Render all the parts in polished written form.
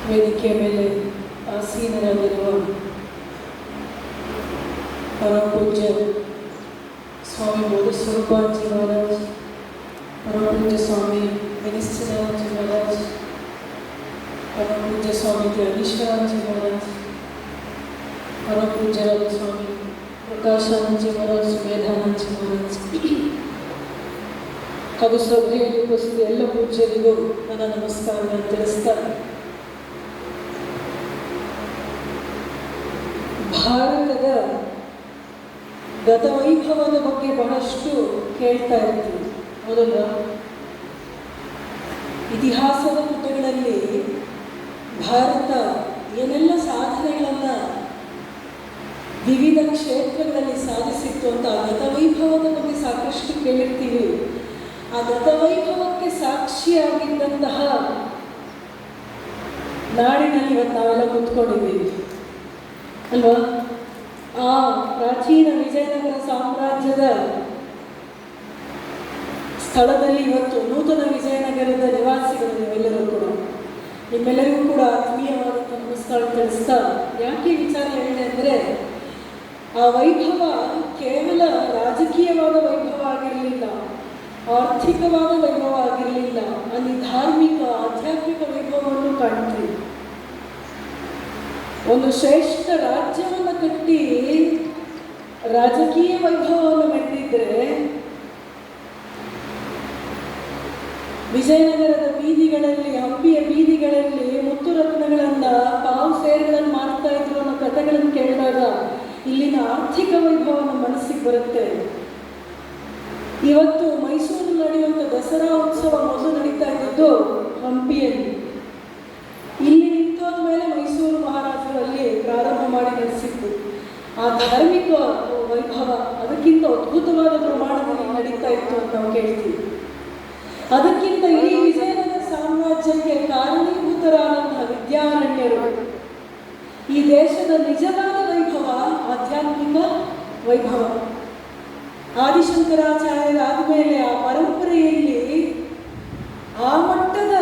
ವೇದಿಕೆ ಮೇಲೆ ಆಸೀನರಾಗಿರುವ ಪರಮ ಪೂಜ್ಯ ಸ್ವಾಮಿ ಬೋಧಸ್ವರೂಪಾಜಿ ಮಹಾರಾಜ್, ಪರಮ ಪೂಜ್ಯ ಸ್ವಾಮಿ ವಿನಿಶ್ಚರಾಜಿ ಮಹಾರಾಜ್, ಪರಮ ಪೂಜ್ಯ ಸ್ವಾಮಿ ಅನೀಶ್ವರಾಜಿ ಮಹಾರಾಜ್, ಪರಮ ಪೂಜ್ಯರಾದ ಸ್ವಾಮಿ ಪ್ರಕಾಶಾನಂದಜಿ ಮಹಾರಾಜ್, ಸುಮೇಧಾನಂದಜಿ ಮಹಾರಾಜ್ ಹಾಗೂ ಸಭೆಯಲ್ಲಿ ಉಪಸ್ಥಿತ ಎಲ್ಲ ಪೂಜ್ಯರಿಗೂ ನನ್ನ ನಮಸ್ಕಾರಗಳನ್ನು ತಿಳಿಸ್ತಾರೆ. ಭಾರತದ ಗತವೈಭವದ ಬಗ್ಗೆ ಬಹಳಷ್ಟು ಕೇಳ್ತಾ ಇರ್ತೀವಿ, ಹೌದಲ್ಲ? ಇತಿಹಾಸದ ಪುಟಗಳಲ್ಲಿ ಭಾರತ ಏನೆಲ್ಲ ಸಾಧನೆಗಳನ್ನು ವಿವಿಧ ಕ್ಷೇತ್ರಗಳಲ್ಲಿ ಸಾಧಿಸಿತ್ತು ಅಂತ ಗತವೈಭವದ ಬಗ್ಗೆ ಸಾಕಷ್ಟು ಕೇಳಿರ್ತೀವಿ. ಆ ಗತವೈಭವಕ್ಕೆ ಸಾಕ್ಷಿಯಾಗಿದ್ದಂತಹ ನಾಡಿನಲ್ಲಿ ಇವತ್ತು ನಾವೆಲ್ಲ ಕೂತ್ಕೊಂಡಿದ್ದೀವಿ ಅಲ್ವಾ? ಆ ಪ್ರಾಚೀನ ವಿಜಯನಗರ ಸಾಮ್ರಾಜ್ಯದ ಸ್ಥಳದಲ್ಲಿ ಇವತ್ತು ನೂತನ ವಿಜಯನಗರದ ನಿವಾಸಿಗಳು ನಿಮ್ಮೆಲ್ಲರಿಗೂ ಕೂಡ ಆತ್ಮೀಯವಾದಂಥ ನಮಸ್ಕಾರ ತಿಳಿಸ್ತಾ, ಯಾಕೆ ವಿಚಾರ ಹೇಳಿದೆ ಅಂದರೆ, ಆ ವೈಭವ ಕೇವಲ ರಾಜಕೀಯವಾದ ವೈಭವ ಆಗಿರಲಿಲ್ಲ, ಆರ್ಥಿಕವಾದ ವೈಭವ ಆಗಿರಲಿಲ್ಲ, ಅಲ್ಲಿ ಧಾರ್ಮಿಕ ಆಧ್ಯಾತ್ಮಿಕ ವೈಭವವನ್ನು ಕಾಣ್ತೀವಿ. ಒಂದು ಶ್ರೇಷ್ಠ ರಾಜ್ಯವನ್ನು ಕಟ್ಟಿ ರಾಜಕೀಯ ವೈಭವವನ್ನು ಮೆಟ್ಟಿದ್ರೆ ವಿಜಯನಗರದ ಬೀದಿಗಳಲ್ಲಿ, ಹಂಪಿಯ ಬೀದಿಗಳಲ್ಲಿ ಮುತ್ತುರತ್ನಗಳನ್ನು, ಪಾವು ಸೇರುಗಳನ್ನು ಮಾಡ್ತಾ ಇದ್ರು ಅನ್ನೋ ಕಥೆಗಳನ್ನು ಕೇಳಿದಾಗ ಇಲ್ಲಿನ ಆರ್ಥಿಕ ವೈಭವ ನಮ್ಮ ಮನಸ್ಸಿಗೆ ಬರುತ್ತೆ. ಇವತ್ತು ಮೈಸೂರು ನಡೆಯುವಂಥ ದಸರಾ ಉತ್ಸವ ಮೊದಲು ನಡೀತಾ ಇದ್ದದ್ದು ಹಂಪಿಯಲ್ಲಿ. ಇಲ್ಲಿ ನಿಂತೋದ ಮೇಲೆ ಮೈಸೂರು ಮಹಾರಾಜರಲ್ಲಿ ಪ್ರಾರಂಭ ಮಾಡಿ ನಡೆಸಿದ್ದು. ಆ ಧಾರ್ಮಿಕ ವೈಭವ ಅದಕ್ಕಿಂತ ಅದ್ಭುತವಾದ ಪ್ರಮಾಣದಲ್ಲಿ ನಡೀತಾ ಇತ್ತು ಅಂತ ನಾವು ಕೇಳ್ತೀವಿ. ಅದಕ್ಕಿಂತ ಈ ವಿಜಯನಗರ ಸಾಮ್ರಾಜ್ಯಕ್ಕೆ ಕಾರಣೀಭೂತರಾದಂತಹ ವಿದ್ಯಾರಣ್ಯರು, ಈ ದೇಶದ ನಿಜವಾದ ವೈಭವ ಆಧ್ಯಾತ್ಮಿಕ ವೈಭವ. ಆದಿಶಂಕರಾಚಾರ್ಯರಾದ ಮೇಲೆ ಆ ಪರಂಪರೆಯಲ್ಲಿ ಆ ಮಟ್ಟದ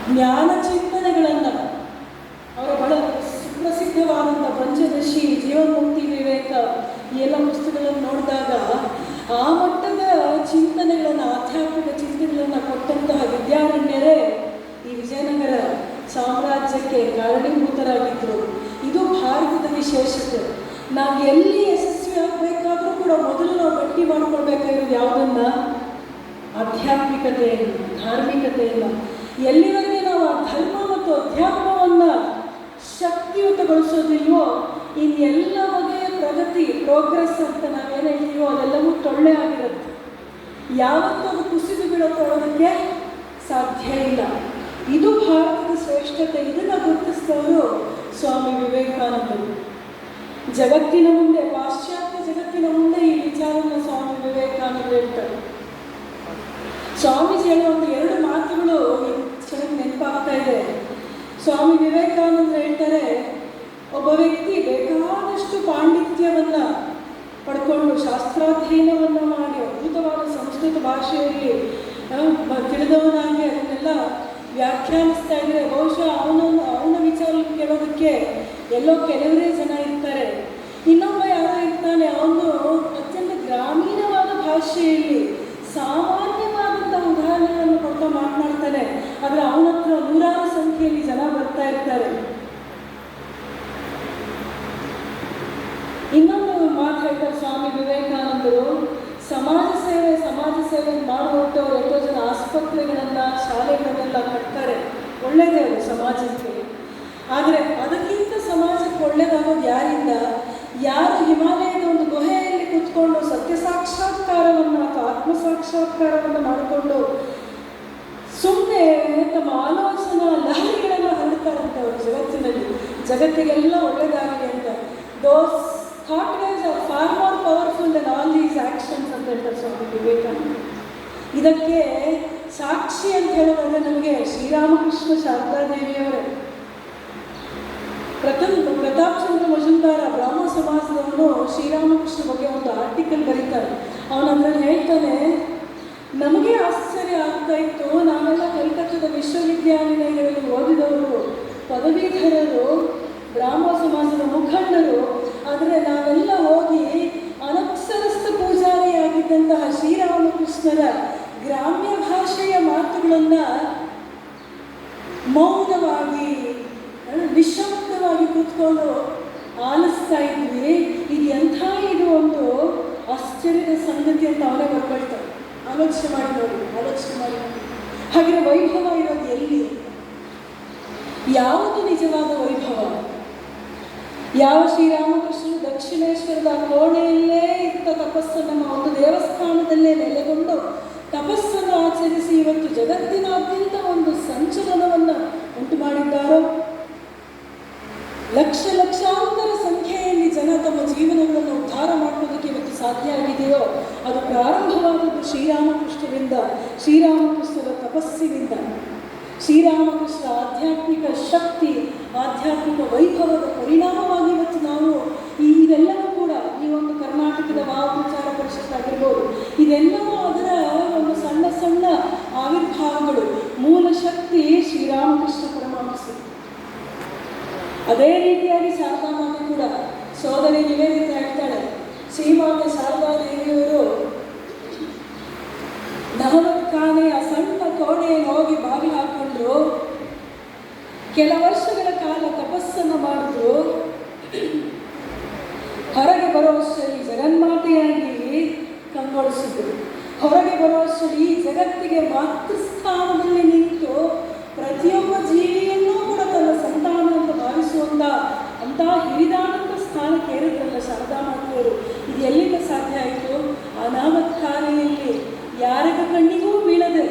ಜ್ಞಾನ ಚಿಂತನೆಗಳನ್ನು, ಅವರ ಬಹಳ ಸುಪ್ರಸಿದ್ಧವಾದಂಥ ಪಂಚದಶಿ, ಜೀವನ್ಮುಕ್ತಿ ವಿವೇಕ, ಈ ಎಲ್ಲ ಪುಸ್ತಕಗಳನ್ನು ನೋಡಿದಾಗ ಆ ಮಟ್ಟದ ಚಿಂತನೆಗಳನ್ನು, ಆಧ್ಯಾತ್ಮಿಕ ಚಿಂತನೆಗಳನ್ನು ಕೊಟ್ಟಂತಹ ವಿದ್ಯಾರಣ್ಯರೇ ಈ ವಿಜಯನಗರ ಸಾಮ್ರಾಜ್ಯಕ್ಕೆ ಕಾರಣೀಭೂತರಾಗಿದ್ದರು. ಇದು ಭಾರತದ ವಿಶೇಷತೆ. ನಾವು ಎಲ್ಲಿ ಯಶಸ್ವಿ ಆಗಬೇಕಾದ್ರೂ ಕೂಡ ಮೊದಲು ನಾವು ಗಟ್ಟಿ ಮಾಡ್ಕೊಳ್ಬೇಕಾಗಿರೋದು ಯಾವುದನ್ನ? ಆಧ್ಯಾತ್ಮಿಕತೆಯನ್ನು, ಧಾರ್ಮಿಕತೆಯನ್ನು. ಎಲ್ಲಿವರೆಗೆ ನಾವು ಆ ಧರ್ಮ ಮತ್ತು ಅಧ್ಯಾತ್ಮವನ್ನು ಶಕ್ತಿಯುತಗೊಳಿಸೋದಿಲ್ವೋ ಇನ್ನೆಲ್ಲ ಬಗೆಯ ಪ್ರಗತಿ, ಪ್ರೋಗ್ರೆಸ್ ಅಂತ ನಾವೇನು ಹೇಳ್ತೀವೋ ಅದೆಲ್ಲವೂ ಟೊಳ್ಳೆ ಆಗಿರುತ್ತೆ. ಯಾವತ್ತೂ ಅದು ಕುಸಿದು ಬೀಳೋದಕ್ಕೆ ಸಾಧ್ಯ ಇಲ್ಲ. ಇದು ಭಾರತದ ಶ್ರೇಷ್ಠತೆ. ಇದನ್ನು ಗುರುತಿಸಿದವರು ಸ್ವಾಮಿ ವಿವೇಕಾನಂದರು. ಜಗತ್ತಿನ ಮುಂದೆ, ಪಾಶ್ಚಾತ್ಯ ಜಗತ್ತಿನ ಮುಂದೆ ಈ ವಿಚಾರವನ್ನು ಸ್ವಾಮಿ ವಿವೇಕಾನಂದರು ಹೇಳ್ತಾರೆ. ಸ್ವಾಮೀಜಿ ಹೇಳುವಂಥ ಎರಡು ಮಾತುಗಳು ಚೆನ್ನಾಗಿ ನೆನಪಾಗ್ತಾ ಇದೆ. ಸ್ವಾಮಿ ವಿವೇಕಾನಂದರು ಹೇಳ್ತಾರೆ, ಒಬ್ಬ ವ್ಯಕ್ತಿ ಬೇಕಾದಷ್ಟು ಪಾಂಡಿತ್ಯವನ್ನು ಪಡ್ಕೊಂಡು ಶಾಸ್ತ್ರಾಧ್ಯಯನವನ್ನು ಮಾಡಿ ಅದ್ಭುತವಾದ ಸಂಸ್ಕೃತ ಭಾಷೆಯಲ್ಲಿ ತಿಳಿದವನಾಗಿ ಅದನ್ನೆಲ್ಲ ವ್ಯಾಖ್ಯಾನಿಸ್ತಾ ಇದ್ದರೆ ಬಹುಶಃ ಅವನ ವಿಚಾರ ಕೇಳೋದಕ್ಕೆ ಎಲ್ಲೋ ಕೆಲವರೇ ಜನ ಇರ್ತಾರೆ. ಇನ್ನೊಬ್ಬ ಯಾರೋ ಇರ್ತಾನೆ, ಅವನು ಅತ್ಯಂತ ಗ್ರಾಮೀಣವಾದ ಭಾಷೆಯಲ್ಲಿ ಸಾಮಾನ್ಯವಾದಂಥ ಉದಾಹರಣೆಗಳನ್ನು ಕೊಡ್ತಾ ಮಾತನಾಡ್ತಾನೆ. ಆದರೆ ಅವನ ಹತ್ರ ನೂರಾರು ಸಂಖ್ಯೆಯಲ್ಲಿ ಜನ ಬರ್ತಾ ಇರ್ತಾರೆ. ಇನ್ನೊಂದು ಮಾತು ಹೇಳ್ತಾರೆ ಸ್ವಾಮಿ ವಿವೇಕಾನಂದರು, ಸಮಾಜ ಸೇವೆ ಮಾಡುವಂಥವ್ರು ಎಷ್ಟೋ ಜನ ಆಸ್ಪತ್ರೆಗಳನ್ನು, ಶಾಲೆಗಳನ್ನೆಲ್ಲ ಕಟ್ತಾರೆ, ಒಳ್ಳೆಯದೇ ಅದು ಸಮಾಜಕ್ಕೆ. ಆದರೆ ಅದಕ್ಕಿಂತ ಸಮಾಜಕ್ಕೆ ಒಳ್ಳೆಯದಾಗೋದು ಯಾರಿಂದ? ಯಾರು ಹಿಮಾಲಯದ ಒಂದು ಗುಹೆಯಲ್ಲಿ ಕೂತ್ಕೊಂಡು ಸತ್ಯ ಸಾಕ್ಷಾತ್ಕಾರವನ್ನು ಅಥವಾ ಆತ್ಮ ಸಾಕ್ಷಾತ್ಕಾರವನ್ನು ಮಾಡಿಕೊಂಡು ಸುಮ್ಮನೆ ತಮ್ಮ ಆಲೋಚನಾ ಲಹರಿಗಳನ್ನು ಹರಡ್ತಾರಂಥವ್ರು ಜಗತ್ತಿನಲ್ಲಿ, ಜಗತ್ತಿಗೆಲ್ಲ ಒಳ್ಳೆಯದಾಗಲಿ ಅಂತ. Those thought waves are far more powerful than all these actions ಅಂತ ಹೇಳ್ತಾರೆ ಸ್ವಾಮಿ ವಿವೇಕಾನಂದ. ಇದಕ್ಕೆ ಸಾಕ್ಷಿ ಅಂತ ಹೇಳೋದಾದ್ರೆ ನಮಗೆ ಶ್ರೀರಾಮಕೃಷ್ಣ ಶಾರದಾದೇವಿಯವರೇ. ಪ್ರತಾಪ್ ಚಂದ್ರ ಮಜುಂದಾರ ಬ್ರಾಹ್ಮಣ ಸಮಾಜದವನು ಶ್ರೀರಾಮಕೃಷ್ಣ ಬಗ್ಗೆ ಒಂದು ಆರ್ಟಿಕಲ್ ಬರೀತಾರೆ. ಅವನು ಅದರಲ್ಲಿ ಹೇಳ್ತಾನೆ, ನಮಗೆ ಆಶ್ಚರ್ಯ ಆಗ್ತಾ ಇತ್ತು, ನಾವೆಲ್ಲ ಕಲ್ಕತ್ತಾದ ವಿಶ್ವವಿದ್ಯಾನಿಲಯಗಳಲ್ಲಿ ಮಾತುಗಳನ್ನ ಮೌನವಾಗಿ ನಿಶಬ್ದವಾಗಿ ಕೂತ್ಕೊಂಡು ಆಲಿಸ್ತಾ ಇದ್ವಿ. ಇದು ಒಂದು ಆಶ್ಚರ್ಯದ ಸಂಗತಿ ಅಂತ ಅವನೇ ಬರ್ಕೊಳ್ತಾರೆ. ಆಲೋಚನೆ ಮಾಡಿ ನೋಡಿ. ಹಾಗೆ ವೈಭವ ಇರೋದು ಎಲ್ಲಿ? ಯಾವುದು ನಿಜವಾದ ವೈಭವ? ಯಾವ ಶ್ರೀರಾಮಕೃಷ್ಣರು ದಕ್ಷಿಣೇಶ್ವರದ ಕೋಣೆಯಲ್ಲೇ ಇದ್ದ ತಪಸ್ಸನ್ನು ಒಂದು ದೇವಸ್ಥಾನದಲ್ಲೇ ನೆಲೆಗೊಂಡು ತಪಸ್ಸನ್ನು ಆಚರಿಸಿ ಇವತ್ತು ಜಗತ್ತಿನಾದ್ಯಂತ ಒಂದು ಸಂಚಲನವನ್ನು ಉಂಟು ಮಾಡಿದ್ದಾರೋ, ಲಕ್ಷಾಂತರ ಸಂಖ್ಯೆಯಲ್ಲಿ ಜನ ತಮ್ಮ ಜೀವನಗಳನ್ನು ಉದ್ಧಾರ ಮಾಡುವುದಕ್ಕೆ ಇವತ್ತು ಸಾಧ್ಯ ಆಗಿದೆಯೋ, ಅದು ಪ್ರಾರಂಭವಾದದ್ದು ಶ್ರೀರಾಮಕೃಷ್ಣರಿಂದ, ಶ್ರೀರಾಮಕೃಷ್ಣರ ತಪಸ್ಸಿನಿಂದ. ಶ್ರೀರಾಮಕೃಷ್ಣ ಆಧ್ಯಾತ್ಮಿಕ ಶಕ್ತಿ, ಆಧ್ಯಾತ್ಮಿಕ ವೈಭವದ ಪರಿಣಾಮವಾಗಿ ಇವತ್ತು ನಾವು ಇದೆಲ್ಲವೂ ಕೂಡ ಈ ಒಂದು ಕರ್ನಾಟಕದ ಮಹಾಪ್ರಚಾರ ಪರಿಷತ್ ಆಗಿರ್ಬೋದು, ಇದೆಲ್ಲವೂ ಅದರ ಒಂದು ಸಣ್ಣ ಸಣ್ಣ ಆವಿರ್ಭಾವಗಳು. ಮೂಲ ಶಕ್ತಿ ಶ್ರೀರಾಮಕೃಷ್ಣ ಪರಮಹಂಸ. ಅದೇ ರೀತಿಯಾಗಿ ಶಾರದಾ ಮಾತೆ ಕೂಡ ಸೋದರಿ ನಿವೇದಿತ ಹೇಳ್ತಾಳೆ, ಶ್ರೀಮಾತೆ ಶಾರದಾ ದೇವಿಯವರು ನವಲಕ್ಕಾನೆಯ ಸಣ್ಣ ಕೋಣೆಯನ್ನು ಹೋಗಿ ಬಾಗಿಲು ಹಾಕೊಂಡ್ರು, ಕೆಲ ವರ್ಷಗಳ ಕಾಲ ತಪಸ್ಸನ್ನು ಮಾಡಿದ್ರು. ಹೊರಗೆ ಬರುವಷ್ಟರಲ್ಲಿ ಜಗನ್ಮಾತೆಯಾಗಿ ಕಂಗೊಳಿಸಿದ್ರು. ಹೊರಗೆ ಬರುವಷ್ಟರಲ್ಲಿ ಜಗತ್ತಿಗೆ ಮಾತೃಸ್ಥಾನದಲ್ಲಿ ನಿಂತು ಪ್ರತಿಯೊಬ್ಬ ಜೀವಿಯನ್ನೂ ಕೂಡ ತನ್ನ ಸಂತಾನ ಅಂತ ಭಾವಿಸುವಂಥ ಅಂತಹ ಹಿರಿದಾನಂದ ಸ್ಥಾನಕ್ಕೆ ಏರಿದ್ರಲ್ಲ ಶಾರದಾ ಮಾತೆಯವರು. ಇದು ಎಲ್ಲಿಂದ ಸಾಧ್ಯ ಆಯಿತು? ಅನಾಮತ್ಕಾರಿಯಲ್ಲಿ ಯಾರಿಗ ಕಣ್ಣಿಗೂ ಬೀಳದೆ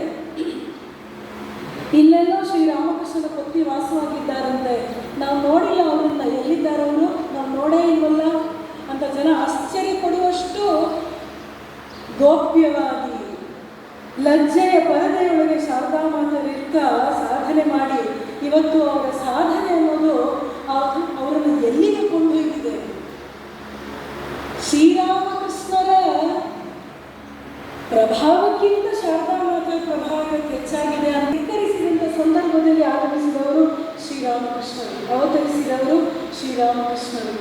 ಇಲ್ಲೆಲ್ಲೋ ಶ್ರೀರಾಮಕೃಷ್ಣನ ಪತ್ನಿ ವಾಸವಾಗಿದ್ದಾರಂತೆ. ನಾವು ನೋಡಿಲ್ಲ ಅವರನ್ನ, ಎಲ್ಲಿದ್ದಾರವರು, ನಾವು ನೋಡೇ ಇಲ್ವಲ್ಲ ಅಂತ ಜನ ಆಶ್ಚರ್ಯ ಪಡುವಷ್ಟು ಗೋಪ್ಯವಾಗಿ ಲಜ್ಜೆಯ ಪರದೆಯೊಳಗೆ ಶಾರದಾ ಮಾತೆಯರಿರ್ತ ಸಾಧನೆ ಮಾಡಿ ಇವತ್ತು ಅವರ ಸಾಧನೆ ಅನ್ನೋದು ಅವರನ್ನು ಎಲ್ಲಿಗೆ ಕೊಂಡೊಯ್ದಿದೆ. ಶ್ರೀರಾಮಕೃಷ್ಣರ ಪ್ರಭಾವಕ್ಕಿಂತ ಶಾರದಾ ಮಾತೆಯ ಪ್ರಭಾವ ಹೆಚ್ಚಾಗಿದೆ. ಧಿಕ್ಕರಿಸಿದಂಥ ಸಂದರ್ಭದಲ್ಲಿ ಆಗಮಿಸಿದವರು ಶ್ರೀರಾಮಕೃಷ್ಣರು, ಅವತರಿಸಿದವರು ಶ್ರೀರಾಮಕೃಷ್ಣರು.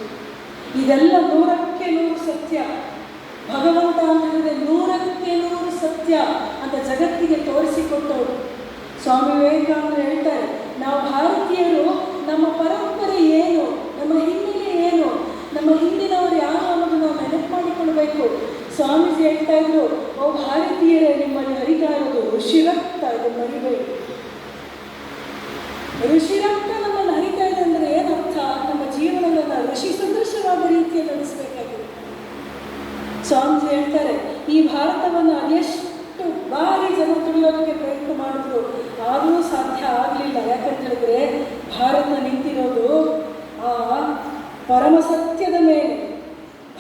ಇದೆಲ್ಲ 100% ಸತ್ಯ. ಭಗವಂತ ಅಂದರೆ 100% ಸತ್ಯ ಅಂತ ಜಗತ್ತಿಗೆ ತೋರಿಸಿಕೊಟ್ಟವರು. ಸ್ವಾಮಿ ವಿವೇಕಾನಂದರು ಹೇಳ್ತಾರೆ, ನಾವು ಭಾರತೀಯರು ನಮ್ಮ ಪರಂಪರೆ ಏನು, ನಮ್ಮ ಹಿನ್ನೆಲೆ ಏನು, ನಮ್ಮ ಹಿಂದಿನವರು ಯಾರು ಅನ್ನೋದು ನಾವು ನೆನಪು ಮಾಡಿಕೊಳ್ಬೇಕು. ಸ್ವಾಮೀಜಿ ಹೇಳ್ತಾ ಇದ್ರು, ಓ ಭಾರತೀಯರೇ, ನಿಮ್ಮಲ್ಲಿ ಹರಿತಾ ಇರೋದು ಋಷಿರಕ್ತ, ಇದು ಮರಿಬೇಡಿ. ಋಷಿರಕ್ತ ನಮ್ಮಲ್ಲಿ ಹರಿತಾ ಇದೆ ಅಂದರೆ ಏನರ್ಥ? ನಮ್ಮ ಜೀವನವನ್ನು ಋಷಿ ಸದೃಶವಾದ ರೀತಿಯಲ್ಲಿ ನಡೆಸಬೇಕಾಗಿದೆ. ಸ್ವಾಮೀಜಿ ಹೇಳ್ತಾರೆ, ಈ ಭಾರತವನ್ನು ಅದೆಷ್ಟು ಬಾರಿ ಜನ ತುಳಿಯೋದಕ್ಕೆ ಪ್ರಯತ್ನ ಮಾಡಿದ್ರು, ಆದರೂ ಸಾಧ್ಯ ಆಗಲಿಲ್ಲ. ಯಾಕಂತ ಹೇಳಿದ್ರೆ ಭಾರತ ನಿಂತಿರೋದು ಆ ಪರಮ ಸತ್ಯದ ಮೇಲೆ.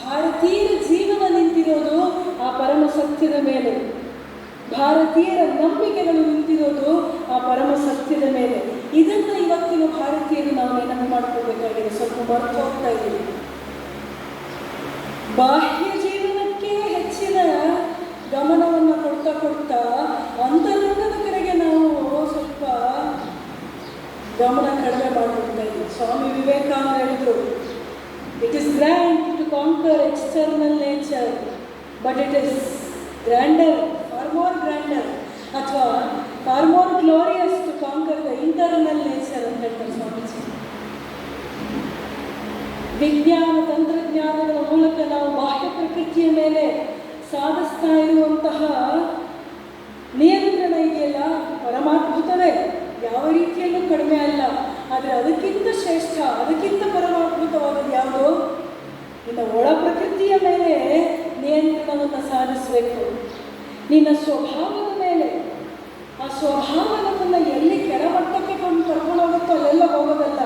ಭಾರತೀಯರ ಜೀವನ ನಿಂತಿರೋದು ಆ ಪರಮ ಸತ್ಯದ ಮೇಲೆ. ಭಾರತೀಯರ ನಂಬಿಕೆಗಳು ನಿಂತಿರೋದು ಆ ಪರಮ ಸತ್ಯದ ಮೇಲೆ. ಇದನ್ನು ಇವತ್ತಿನ ಭಾರತೀಯರು ನಾವು ನೆನಪು ಮಾಡ್ಕೋಬೇಕಾಗಿದೆ. ಸ್ವಲ್ಪ ಮರೆತು ಹೋಗ್ತಾ ಇದ್ದೀವಿ. ಬಾಹ್ಯ ಜೀವನಕ್ಕೆ ಹೆಚ್ಚಿನ ಗಮನವನ್ನು ಕೊಡ್ತಾ ಅಂತರಂಗದ ಕಡೆಗೆ ನಾವು ಸ್ವಲ್ಪ ಗಮನ ಕಡಿಮೆ ಮಾಡಿಕೊಡ್ತಾ ಇದ್ದೀವಿ. ಸ್ವಾಮಿ ವಿವೇಕಾನಂದ ಹೇಳಿದ್ರು, it is grand to conquer external nature, but it is grander, far more grander, ಅಥವಾ far more glorious to conquer the internal nature ಅಂತ ಹೇಳ್ತಾರೆ ಸ್ವಾಮೀಜಿ. ವಿಜ್ಞಾನ ತಂತ್ರಜ್ಞಾನಗಳ ಮೂಲಕ ನಾವು ಬಾಹ್ಯ ಪ್ರಕೃತಿಯ ಮೇಲೆ ಸಾಧಿಸ್ತಾ ಇರುವಂತಹ ನಿಯಂತ್ರಣ ಇದೆಯಲ್ಲ, ಪರಮಾದ್ಭುತವೇ, ಯಾವ ರೀತಿಯಲ್ಲೂ ಕಡಿಮೆ ಅಲ್ಲ. ಆದರೆ ಅದಕ್ಕಿಂತ ಶ್ರೇಷ್ಠ, ಅದಕ್ಕಿಂತ ಪರಮಾದ್ಭುತವಾದದ್ದು ಯಾವುದು? ನಿನ್ನ ಒಳ ಪ್ರಕೃತಿಯ ಮೇಲೆ ನಿಯಂತ್ರಣವನ್ನು ಸಾಧಿಸಬೇಕು. ನಿನ್ನ ಸ್ವಭಾವದ ಮೇಲೆ. ಆ ಸ್ವಭಾವ ನಮ್ಮನ್ನು ಎಲ್ಲಿ ಕೆಳಮಟ್ಟಕ್ಕೆ ಕರ್ಕೊಂಡು ಹೋಗುತ್ತೋ ಅಲ್ಲೆಲ್ಲ ಹೋಗೋದಲ್ಲ.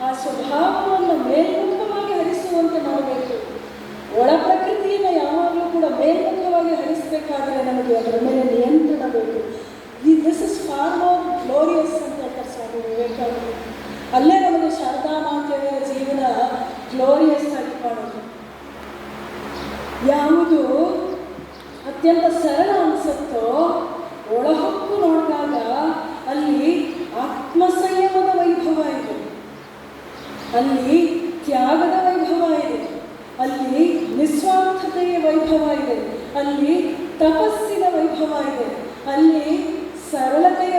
ಆ ಸ್ವಭಾವವನ್ನು ಮೇಲ್ಮುಖವಾಗಿ ಹರಿಸುವಂತೆ ಮಾಡಬೇಕು. ಒಳ ಪ್ರಕೃತಿಯನ್ನು ಯಾವಾಗಲೂ ಕೂಡ ಮೇಲ್ಮುಖವಾಗಿ ಹರಿಸಬೇಕಾದರೆ ನಮಗೆ ಅದರ ಮೇಲೆ ನಿಯಂತ್ರಣ ಬೇಕು. This is for more glorious ಅಂತ ಹೇಳ್ತಾರೆ ಸ್ವಾಮಿ ವಿವೇಕಾನಂದರು. ಅಲ್ಲೇ ನಮಗೆ ಶಾರದಾ ಮಾತೆಯ ಜೀವನ ಗ್ಲೋರಿಯಸ್ ಆಗಿ ಮಾಡೋದು. ಯಾವುದು ಅತ್ಯಂತ ಸರಳ ಅನಿಸುತ್ತೋ ಒಳಹೊಕ್ಕು ನೋಡಿದಾಗ ಅಲ್ಲಿ ಆತ್ಮಸಂಯಮದ ವೈಭವ ಇದೆ, ಅಲ್ಲಿ ತ್ಯಾಗದ ವೈಭವ ಇದೆ, ಅಲ್ಲಿ ನಿಸ್ವಾರ್ಥತೆಯ ವೈಭವ ಇದೆ, ಅಲ್ಲಿ ತಪಸ್ಸಿನ ವೈಭವ ಇದೆ, ಅಲ್ಲಿ ಸರಳತೆಯ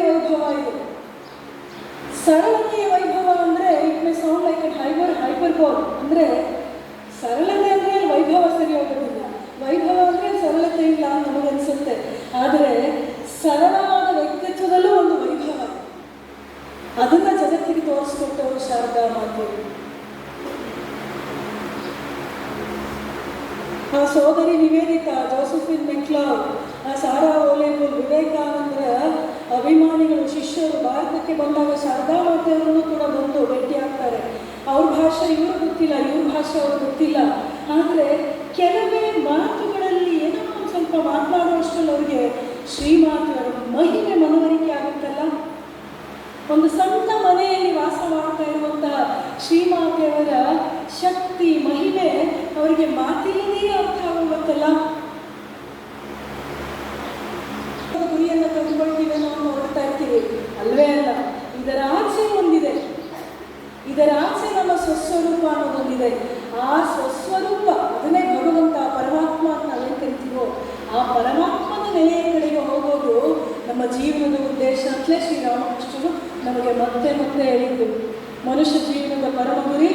ಶಾರದಾ ಮಾತೆ. ಆ ಸೋದರಿ ನಿವೇದಿತಾ, ಜೋಸೆಫಿನ್ ಮೆಕ್ಲಾವ್, ಆ ಸಾರಾ ಓಲೆಮೂಲ್, ವಿವೇಕಾನಂದರ ಅಭಿಮಾನಿಗಳು, ಶಿಷ್ಯರು ಭಾರತಕ್ಕೆ ಬಂದಾಗ ಶಾರದಾ ಮಾತೆಯವರನ್ನು ಕೂಡ ಬಂದು ಭೇಟಿಯಾಗ್ತಾರೆ. ಅವ್ರ ಭಾಷೆ ಇವರು ಗೊತ್ತಿಲ್ಲ, ಇವ್ರ ಭಾಷೆ ಅವ್ರಿಗೆ ಗೊತ್ತಿಲ್ಲ. ಆದರೆ ಕೆಲವೇ ಮಾತುಗಳಲ್ಲಿ ಏನೋ ಒಂದು ಸ್ವಲ್ಪ ಮಾತನಾಡುವಷ್ಟರಲ್ಲಿ ಅವ್ರಿಗೆ ಶ್ರೀಮಾತೆಯವರ ಮಹಿಮೆ ಮನವರಿಕೆ ಆಗುತ್ತಲ್ಲ. ಒಂದು ಸಣ್ಣ ಮನೆಯಲ್ಲಿ ವಾಸ ಮಾಡ್ತಾ ಇರುವಂತಹ ಶ್ರೀಮಾತೆಯವರ ಶಕ್ತಿ, ಮಹಿಮೆ ಅವರಿಗೆ ಮಾತಿಲ್ಲದೆಯೇ ಅರ್ಥ ಆಗುತ್ತಲ್ಲ. ಗುರಿಯನ್ನು ಕಂಡುಕೊಳ್ತೀವಿ, ನಾವು ನೋಡ್ತಾ ಇರ್ತೀವಿ, ಅಲ್ವೇ ಅಲ್ಲ. ಇದರ ಆಚೆ ಒಂದಿದೆ, ಇದರ ಆಚೆ ನಮ್ಮ ಸ್ವಸ್ವರೂಪ ಅನ್ನೋದೊಂದಿದೆ. ಆ ಸ್ವಸ್ವರೂಪ, ಅದನ್ನೇ ಭಗವಂತ, ಪರಮಾತ್ಮ ಅಂತ ನಾವೇನು ಕರಿತೀವೋ, ಆ ಪರಮಾತ್ಮನ ನೆಲೆಯ ಕಡೆಗೆ ಹೋಗೋದು ನಮ್ಮ ಜೀವನದ ಉದ್ದೇಶ ಅಂತಲೇ ಶ್ರೀರಾಮಕೃಷ್ಣರು ನಮಗೆ ಮತ್ತೆ ಮತ್ತೆ ಹೇಳಿದ್ದು. ಮನುಷ್ಯ ಜೀವನದ ಪರಮ ಗುರಿ